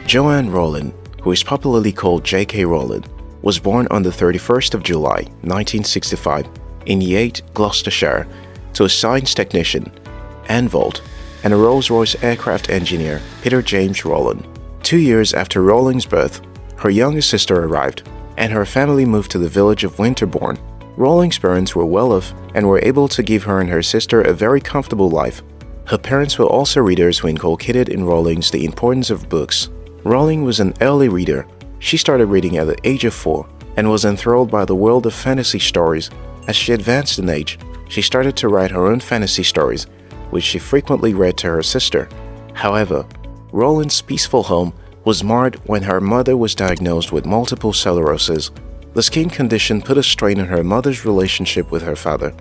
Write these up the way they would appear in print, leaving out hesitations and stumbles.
Joanne Rowling, who is popularly called JK Rowling, was born on the 31st of July, 1965 in Yate, Gloucestershire, to a science technician, enthralled, and a Rolls-Royce aircraft engineer, Peter James Rowling. 2 years after Rowling's birth, her youngest sister arrived, and her family moved to the village of Winterbourne. Rowling's parents were well off and were able to give her and her sister a very comfortable life. Her parents were also readers who inculcated in Rowling's the importance of books. Rowling was an early reader. She started reading at the age of 4 and was enthralled by the world of fantasy stories. As she advanced in age, she started to write her own fantasy stories, which she frequently read to her sister. However, Rowling's peaceful home was marred when her mother was diagnosed with multiple sclerosis. The skin condition put a strain on her mother's relationship with her father.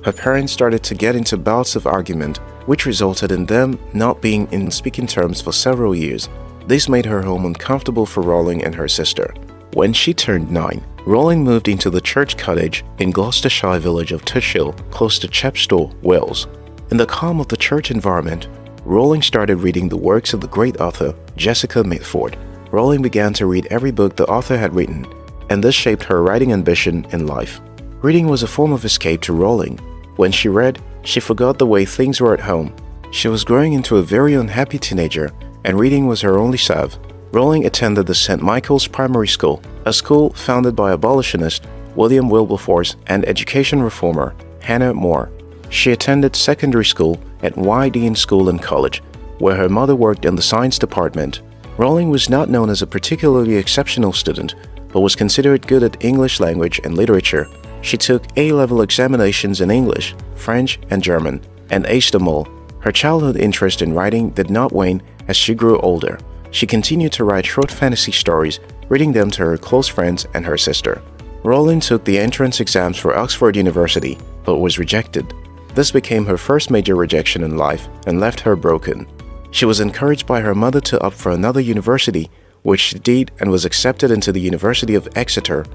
Her parents started to get into bouts of argument, which resulted in them not being in speaking terms for several years. This made her home uncomfortable for Rowling and her sister. When she turned 9, Rowling moved into the church cottage in Gloucestershire village of Tushhill, close to Chepstow, Wales. In the calm of the church environment, Rowling started reading the works of the great author Jessica Mitford. Rowling began to read every book the author had written, and this shaped her writing ambition in life. Reading was a form of escape to Rowling. When she read, she forgot the way things were at home. She was growing into a very unhappy teenager, and reading was her only salve. Rowling attended the St. Michael's Primary School, a school founded by abolitionist William Wilberforce and education reformer Hannah More. She attended secondary school at Yate School and College, where her mother worked in the science department. Rowling was not known as a particularly exceptional student, but was considered good at English language and literature. She took A-level examinations in English, French, and German, and aced them all. Her childhood interest in writing did not wane as she grew older. She continued to write short fantasy stories, reading them to her close friends and her sister. Rowling took the entrance exams for Oxford University, but was rejected. This became her first major rejection in life and left her broken. She was encouraged by her mother to opt for another university, which she did and was accepted into the University of Exeter.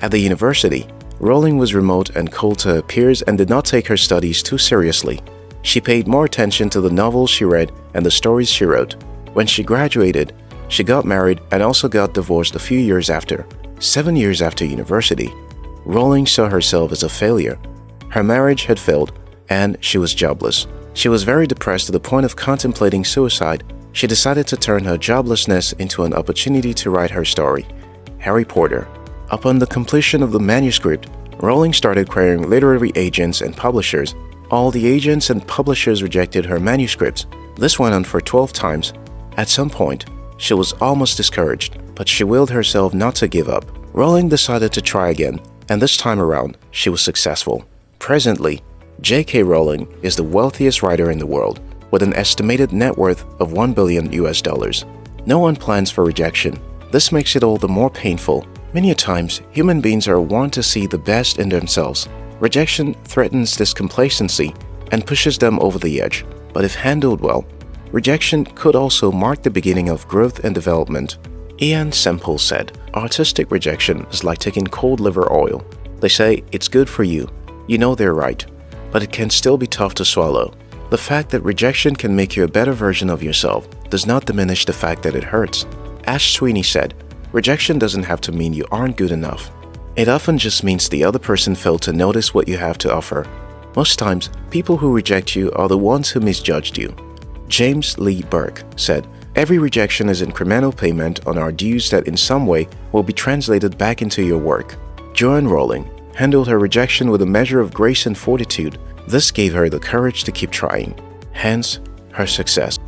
At the university, Rowling was remote and cold to her peers and did not take her studies too seriously. She paid more attention to the novels she read and the stories she wrote. When she graduated, she got married and also got divorced a few years after. 7 years after university, Rowling saw herself as a failure. Her marriage had failed, and she was jobless. She was very depressed to the point of contemplating suicide. She decided to turn her joblessness into an opportunity to write her story, Harry Potter. Upon the completion of the manuscript, Rowling started querying literary agents and publishers. All the agents and publishers rejected her manuscripts. This went on for 12 times. At some point, she was almost discouraged, but she willed herself not to give up. Rowling decided to try again, and this time around, she was successful. Presently, JK Rowling is the wealthiest writer in the world, with an estimated net worth of $1 billion. No one plans for rejection. This makes it all the more painful. Many times, human beings are wont to see the best in themselves. Rejection threatens this complacency and pushes them over the edge. But if handled well, rejection could also mark the beginning of growth and development. Ian Semple said, "Artistic rejection is like taking cold liver oil. They say it's good for you. You know they're right, but it can still be tough to swallow. The fact that rejection can make you a better version of yourself does not diminish the fact that it hurts." Ash Sweeney said, "Rejection doesn't have to mean you aren't good enough. It often just means the other person failed to notice what you have to offer. Most times, people who reject you are the ones who misjudged you." James Lee Burke said, "Every rejection is incremental payment on our dues that in some way will be translated back into your work." Joanne Rowling handled her rejection with a measure of grace and fortitude. This gave her the courage to keep trying, hence her success.